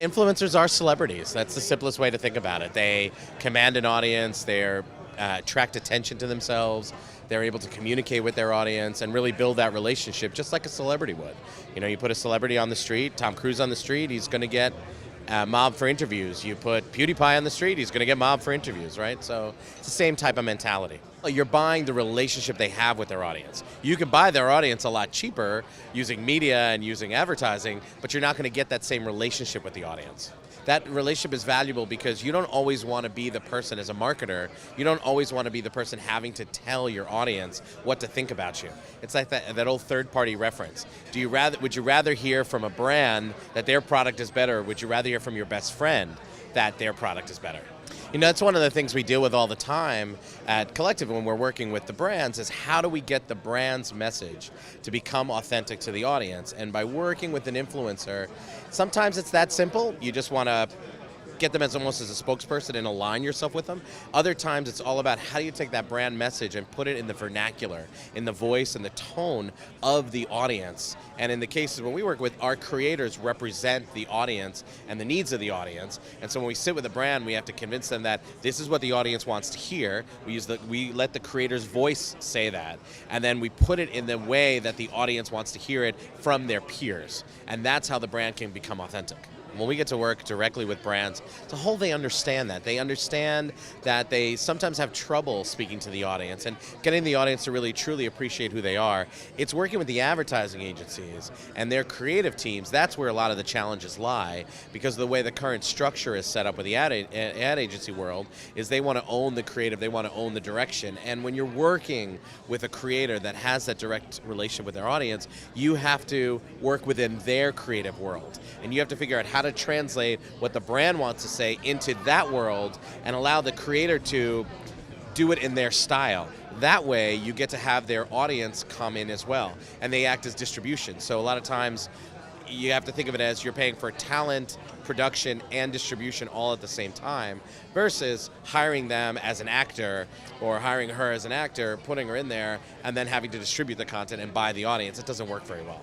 Influencers are celebrities. That's the simplest way to think about it. They command an audience, they attract attention to themselves, they're able to communicate with their audience and really build that relationship just like a celebrity would. You know, you put a celebrity on the street, Tom Cruise on the street, he's going to get mobbed for interviews. You put PewDiePie on the street, he's going to get mobbed for interviews, right? So it's the same type of mentality. You're buying the relationship they have with their audience. You can buy their audience a lot cheaper using media and using advertising, but you're not going to get that same relationship with the audience. That relationship is valuable because you don't always want to be the person as a marketer, you don't always want to be the person having to tell your audience what to think about you. It's like that old third-party reference. Would you rather hear from a brand that their product is better, or would you rather hear from your best friend that their product is better? You know, that's one of the things we deal with all the time at Collective when we're working with the brands is how do we get the brand's message to become authentic to the audience? And by working with an influencer, sometimes it's that simple. You just want to get them as almost as a spokesperson and align yourself with them. Other times it's all about how do you take that brand message and put it in the vernacular, in the voice and the tone of the audience. And in the cases when we work with, our creators represent the audience and the needs of the audience. And so when we sit with a brand, we have to convince them that this is what the audience wants to hear. We let the creator's voice say that. And then we put it in the way that the audience wants to hear it from their peers. And that's how the brand can become authentic. When we get to work directly with brands, it's a whole they understand that. They understand that they sometimes have trouble speaking to the audience and getting the audience to really truly appreciate who they are. It's working with the advertising agencies and their creative teams. That's where a lot of the challenges lie, because of the way the current structure is set up with the ad agency world is they want to own the creative, they want to own the direction. And when you're working with a creator that has that direct relationship with their audience, you have to work within their creative world. And you have to figure out how to translate what the brand wants to say into that world and allow the creator to do it in their style. That way you get to have their audience come in as well, and they act as distribution. So a lot of times you have to think of it as you're paying for talent, production, and distribution all at the same time versus hiring them as an actor or hiring her as an actor, putting her in there, and then having to distribute the content and buy the audience. It doesn't work very well.